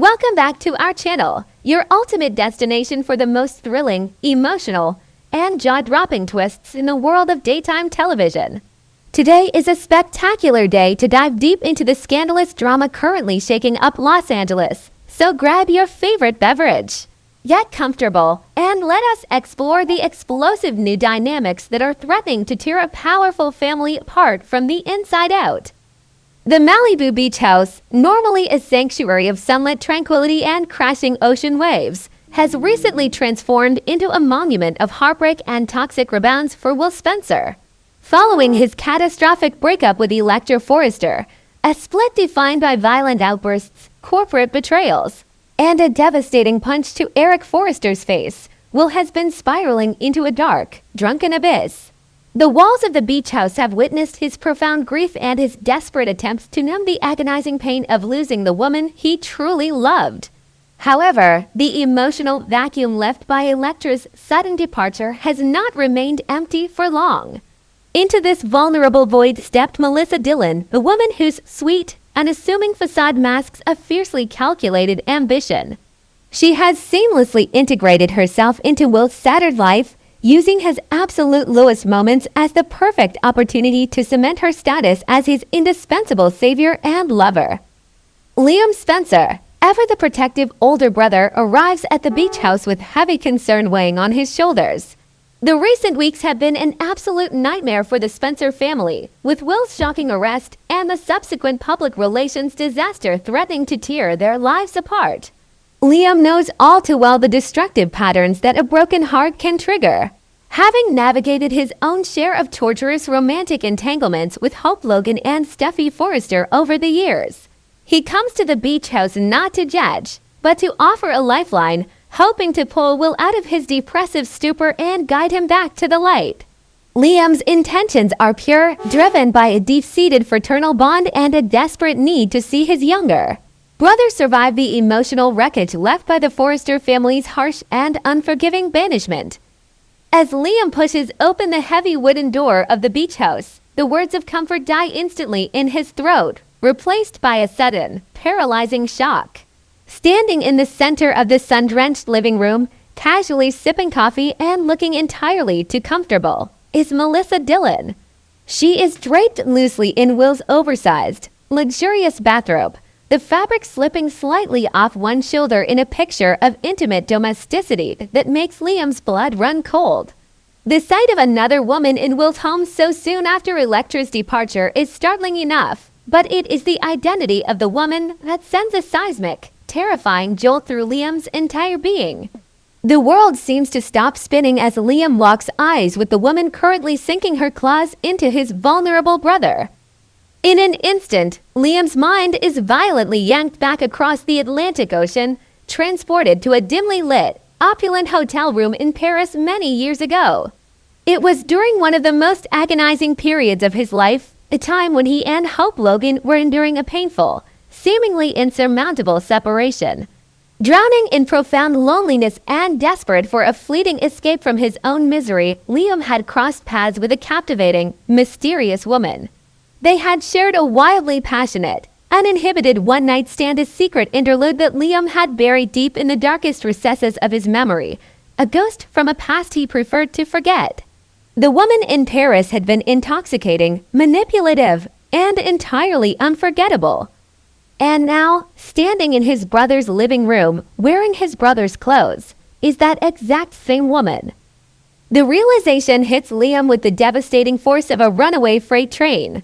Welcome back to our channel, your ultimate destination for the most thrilling, emotional, and jaw-dropping twists in the world of daytime television. Today is a spectacular day to dive deep into the scandalous drama currently shaking up Los Angeles, so grab your favorite beverage. Get comfortable, and let us explore the explosive new dynamics that are threatening to tear a powerful family apart from the inside out. The Malibu beach house, normally a sanctuary of sunlit tranquility and crashing ocean waves, has recently transformed into a monument of heartbreak and toxic rebounds for Will Spencer. Following his catastrophic breakup with Electra Forrester, a split defined by violent outbursts, corporate betrayals, and a devastating punch to Eric Forrester's face, Will has been spiraling into a dark, drunken abyss. The walls of the beach house have witnessed his profound grief and his desperate attempts to numb the agonizing pain of losing the woman he truly loved. However, the emotional vacuum left by Electra's sudden departure has not remained empty for long. Into this vulnerable void stepped Melissa Dillon, the woman whose sweet, unassuming facade masks a fiercely calculated ambition. She has seamlessly integrated herself into Will's shattered life, using his absolute lowest moments as the perfect opportunity to cement her status as his indispensable savior and lover. Liam Spencer, ever the protective older brother, arrives at the beach house with heavy concern weighing on his shoulders. The recent weeks have been an absolute nightmare for the Spencer family, with Will's shocking arrest and the subsequent public relations disaster threatening to tear their lives apart. Liam knows all too well the destructive patterns that a broken heart can trigger. Having navigated his own share of torturous romantic entanglements with Hope Logan and Steffi Forrester over the years, he comes to the beach house not to judge, but to offer a lifeline, hoping to pull Will out of his depressive stupor and guide him back to the light. Liam's intentions are pure, driven by a deep-seated fraternal bond and a desperate need to see his younger brother survive the emotional wreckage left by the Forrester family's harsh and unforgiving banishment. As Liam pushes open the heavy wooden door of the beach house, the words of comfort die instantly in his throat, replaced by a sudden, paralyzing shock. Standing in the center of the sun-drenched living room, casually sipping coffee and looking entirely too comfortable, is Melissa Dillon. She is draped loosely in Will's oversized, luxurious bathrobe, the fabric slipping slightly off one shoulder in a picture of intimate domesticity that makes Liam's blood run cold. The sight of another woman in Will's home so soon after Electra's departure is startling enough, but it is the identity of the woman that sends a seismic, terrifying jolt through Liam's entire being. The world seems to stop spinning as Liam locks eyes with the woman currently sinking her claws into his vulnerable brother. In an instant, Liam's mind is violently yanked back across the Atlantic Ocean, transported to a dimly lit, opulent hotel room in Paris many years ago. It was during one of the most agonizing periods of his life, a time when he and Hope Logan were enduring a painful, seemingly insurmountable separation. Drowning in profound loneliness and desperate for a fleeting escape from his own misery, Liam had crossed paths with a captivating, mysterious woman. They had shared a wildly passionate, uninhibited one-night stand, a secret interlude that Liam had buried deep in the darkest recesses of his memory, a ghost from a past he preferred to forget. The woman in Paris had been intoxicating, manipulative, and entirely unforgettable. And now, standing in his brother's living room, wearing his brother's clothes, is that exact same woman. The realization hits Liam with the devastating force of a runaway freight train.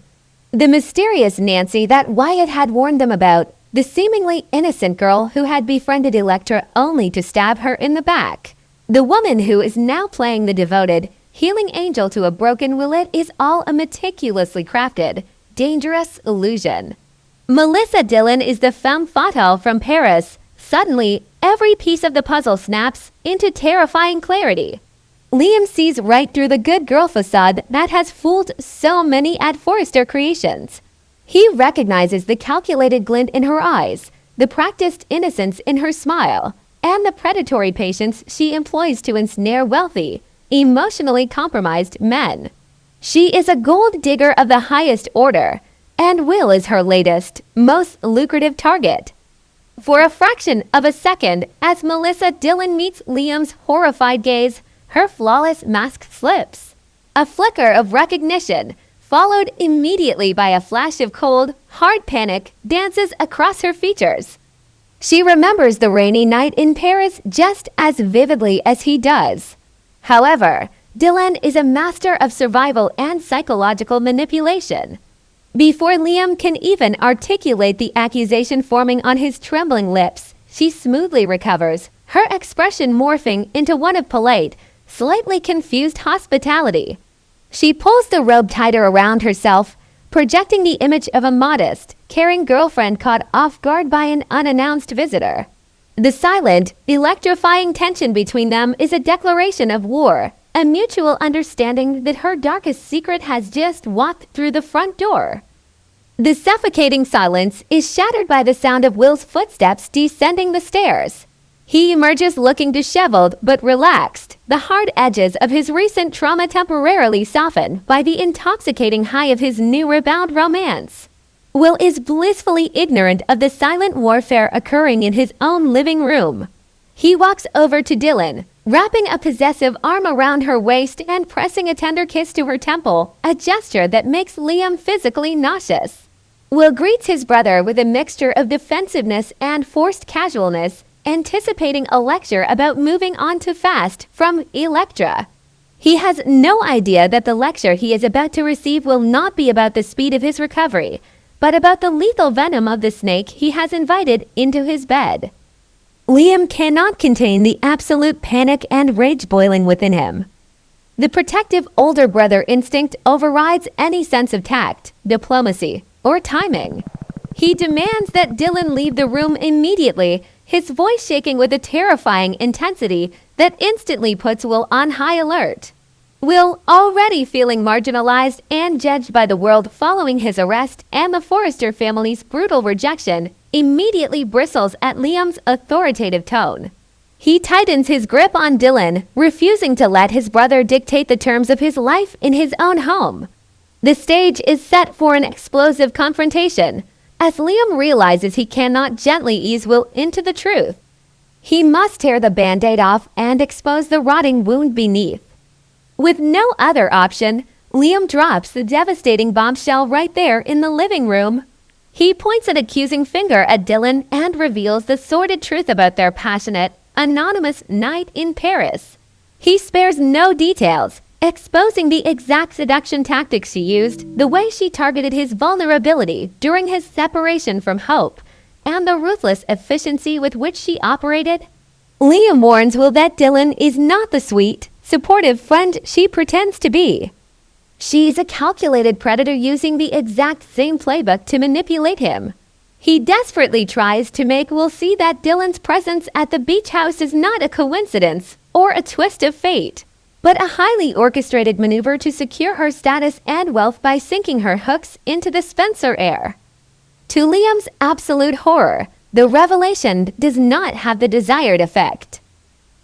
The mysterious Nancy that Wyatt had warned them about, the seemingly innocent girl who had befriended Electra only to stab her in the back. The woman who is now playing the devoted, healing angel to a broken Willett is all a meticulously crafted, dangerous illusion. Melissa Dillon is the femme fatale from Paris. Suddenly, every piece of the puzzle snaps into terrifying clarity. Liam sees right through the good girl facade that has fooled so many at Forrester Creations. He recognizes the calculated glint in her eyes, the practiced innocence in her smile, and the predatory patience she employs to ensnare wealthy, emotionally compromised men. She is a gold digger of the highest order, and Will is her latest, most lucrative target. For a fraction of a second, as Melissa Dillon meets Liam's horrified gaze, her flawless mask slips. A flicker of recognition, followed immediately by a flash of cold, hard panic, dances across her features. She remembers the rainy night in Paris just as vividly as he does. However, Dillon is a master of survival and psychological manipulation. Before Liam can even articulate the accusation forming on his trembling lips, she smoothly recovers, her expression morphing into one of polite, slightly confused hospitality. She pulls the robe tighter around herself, projecting the image of a modest, caring girlfriend caught off guard by an unannounced visitor. The silent, electrifying tension between them is a declaration of war, a mutual understanding that her darkest secret has just walked through the front door. The suffocating silence is shattered by the sound of Will's footsteps descending the stairs. He emerges looking disheveled but relaxed, the hard edges of his recent trauma temporarily softened by the intoxicating high of his new rebound romance. Will is blissfully ignorant of the silent warfare occurring in his own living room. He walks over to Dillon, wrapping a possessive arm around her waist and pressing a tender kiss to her temple, a gesture that makes Liam physically nauseous. Will greets his brother with a mixture of defensiveness and forced casualness, anticipating a lecture about moving on to fast from Electra. He has no idea that the lecture he is about to receive will not be about the speed of his recovery, but about the lethal venom of the snake he has invited into his bed. Liam cannot contain the absolute panic and rage boiling within him. The protective older brother instinct overrides any sense of tact, diplomacy, or timing. He demands that Dillon leave the room immediately, his voice shaking with a terrifying intensity that instantly puts Will on high alert. Will, already feeling marginalized and judged by the world following his arrest and the Forrester family's brutal rejection, immediately bristles at Liam's authoritative tone. He tightens his grip on Dillon, refusing to let his brother dictate the terms of his life in his own home. The stage is set for an explosive confrontation, as Liam realizes he cannot gently ease Will into the truth. He must tear the band-aid off and expose the rotting wound beneath. With no other option, Liam drops the devastating bombshell right there in the living room. He points an accusing finger at Dillon and reveals the sordid truth about their passionate, anonymous night in Paris. He spares no details, exposing the exact seduction tactics she used, the way she targeted his vulnerability during his separation from Hope, and the ruthless efficiency with which she operated. Liam warns Will that Dillon is not the sweet, supportive friend she pretends to be. She's a calculated predator using the exact same playbook to manipulate him. He desperately tries to make Will see that Dillon's presence at the beach house is not a coincidence or a twist of fate, but a highly orchestrated maneuver to secure her status and wealth by sinking her hooks into the Spencer heir. To Liam's absolute horror, the revelation does not have the desired effect.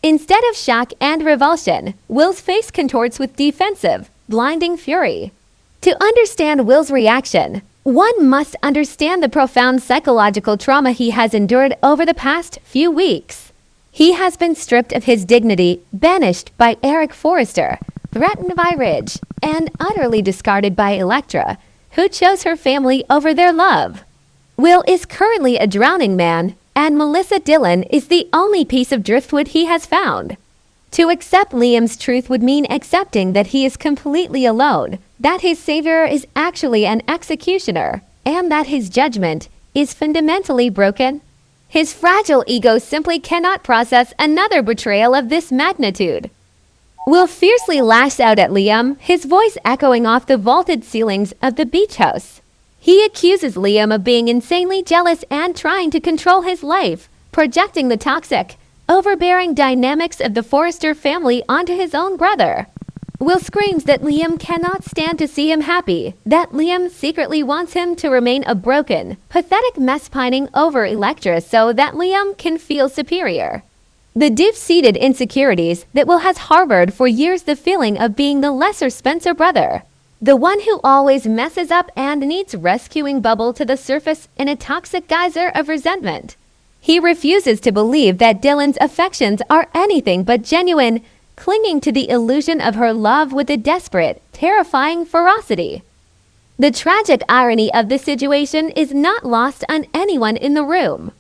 Instead of shock and revulsion, Will's face contorts with defensive, blinding fury. To understand Will's reaction, one must understand the profound psychological trauma he has endured over the past few weeks. He has been stripped of his dignity, banished by Eric Forrester, threatened by Ridge, and utterly discarded by Electra, who chose her family over their love. Will is currently a drowning man, and Melissa Dillon is the only piece of driftwood he has found. To accept Liam's truth would mean accepting that he is completely alone, that his savior is actually an executioner, and that his judgment is fundamentally broken. His fragile ego simply cannot process another betrayal of this magnitude. Will fiercely lash out at Liam, his voice echoing off the vaulted ceilings of the beach house. He accuses Liam of being insanely jealous and trying to control his life, projecting the toxic, overbearing dynamics of the Forrester family onto his own brother. Will screams that Liam cannot stand to see him happy, that Liam secretly wants him to remain a broken, pathetic mess pining over Electra so that Liam can feel superior. The deep-seated insecurities that Will has harbored for years, the feeling of being the lesser Spencer brother, the one who always messes up and needs rescuing, bubble to the surface in a toxic geyser of resentment. He refuses to believe that Dylan's affections are anything but genuine, clinging to the illusion of her love with a desperate, terrifying ferocity. The tragic irony of this situation is not lost on anyone in the room.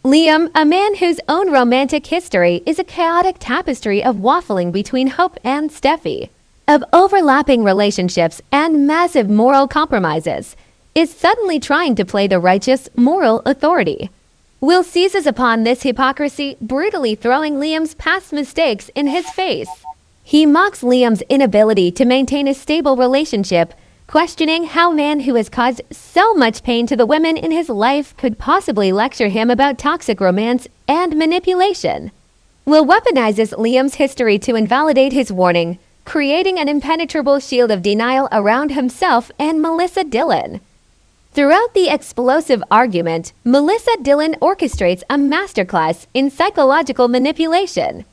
Liam, a man whose own romantic history is a chaotic tapestry of waffling between Hope and Steffi, of overlapping relationships and massive moral compromises, is suddenly trying to play the righteous, moral authority. Will seizes upon this hypocrisy, brutally throwing Liam's past mistakes in his face. He mocks Liam's inability to maintain a stable relationship, questioning how a man who has caused so much pain to the women in his life could possibly lecture him about toxic romance and manipulation. Will weaponizes Liam's history to invalidate his warning, creating an impenetrable shield of denial around himself and Melissa Dillon. Throughout the explosive argument, Melissa Dillon orchestrates a masterclass in psychological manipulation.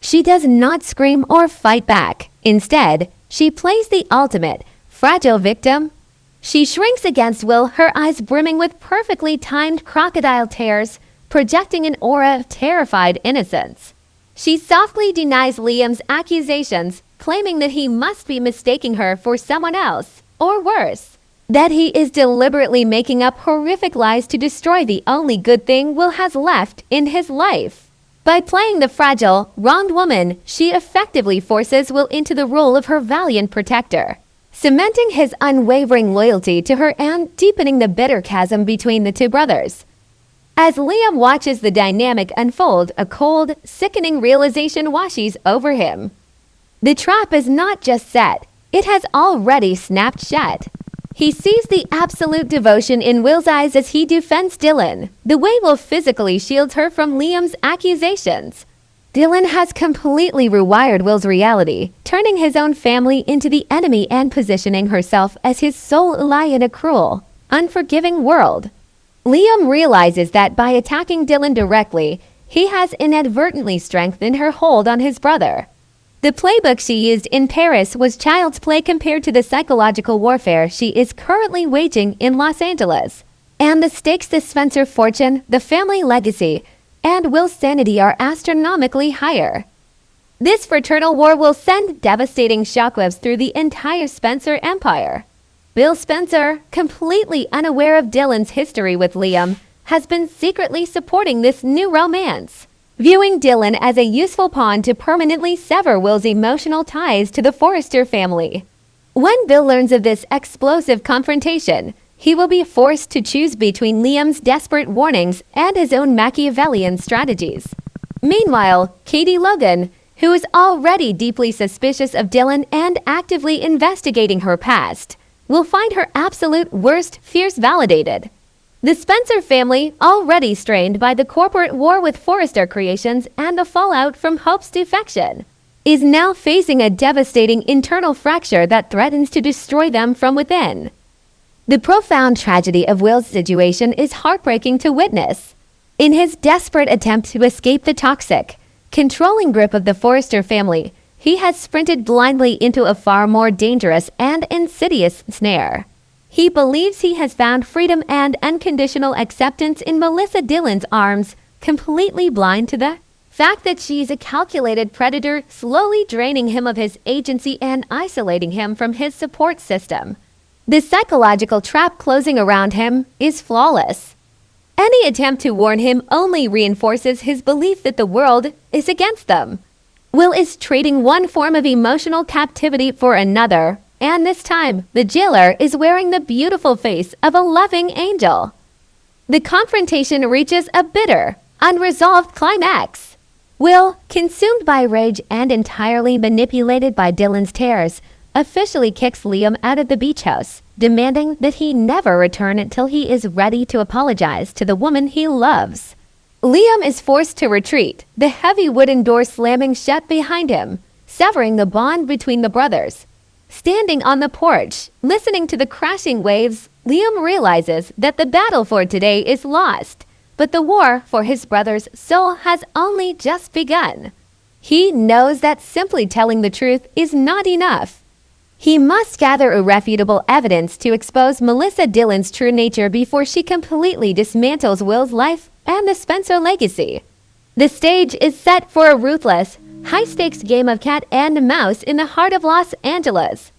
She does not scream or fight back. Instead, she plays the ultimate, fragile victim. She shrinks against Will, her eyes brimming with perfectly timed crocodile tears, projecting an aura of terrified innocence. She softly denies Liam's accusations, claiming that he must be mistaking her for someone else, or worse, that he is deliberately making up horrific lies to destroy the only good thing Will has left in his life. By playing the fragile, wronged woman, she effectively forces Will into the role of her valiant protector, cementing his unwavering loyalty to her and deepening the bitter chasm between the two brothers. As Liam watches the dynamic unfold, a cold, sickening realization washes over him. The trap is not just set, it has already snapped shut. He sees the absolute devotion in Will's eyes as he defends Dylan, the way Will physically shields her from Liam's accusations. Dylan has completely rewired Will's reality, turning his own family into the enemy and positioning herself as his sole ally in a cruel, unforgiving world. Liam realizes that by attacking Dylan directly, he has inadvertently strengthened her hold on his brother. The playbook she used in Paris was child's play compared to the psychological warfare she is currently waging in Los Angeles. And the stakes to Spencer's fortune, the family legacy, and Will's sanity are astronomically higher. This fraternal war will send devastating shockwaves through the entire Spencer empire. Bill Spencer, completely unaware of Dylan's history with Liam, has been secretly supporting this new romance, viewing Dylan as a useful pawn to permanently sever Will's emotional ties to the Forrester family. When Bill learns of this explosive confrontation, he will be forced to choose between Liam's desperate warnings and his own Machiavellian strategies. Meanwhile, Katie Logan, who is already deeply suspicious of Dylan and actively investigating her past, will find her absolute worst fears validated. The Spencer family, already strained by the corporate war with Forrester Creations and the fallout from Hope's defection, is now facing a devastating internal fracture that threatens to destroy them from within. The profound tragedy of Will's situation is heartbreaking to witness. In his desperate attempt to escape the toxic, controlling grip of the Forrester family, he has sprinted blindly into a far more dangerous and insidious snare. He believes he has found freedom and unconditional acceptance in Melissa Dillon's arms, completely blind to the fact that she's a calculated predator, slowly draining him of his agency and isolating him from his support system. The psychological trap closing around him is flawless. Any attempt to warn him only reinforces his belief that the world is against them. Will is trading one form of emotional captivity for another, and this time, the jailer is wearing the beautiful face of a loving angel. The confrontation reaches a bitter, unresolved climax. Will, consumed by rage and entirely manipulated by Dylan's tears, officially kicks Liam out of the beach house, demanding that he never return until he is ready to apologize to the woman he loves. Liam is forced to retreat, the heavy wooden door slamming shut behind him, severing the bond between the brothers. Standing on the porch, listening to the crashing waves, Liam realizes that the battle for today is lost, but the war for his brother's soul has only just begun. He knows that simply telling the truth is not enough. He must gather irrefutable evidence to expose Melissa Dillon's true nature before she completely dismantles Will's life and the Spencer legacy. The stage is set for a ruthless, high-stakes game of cat and mouse in the heart of Los Angeles.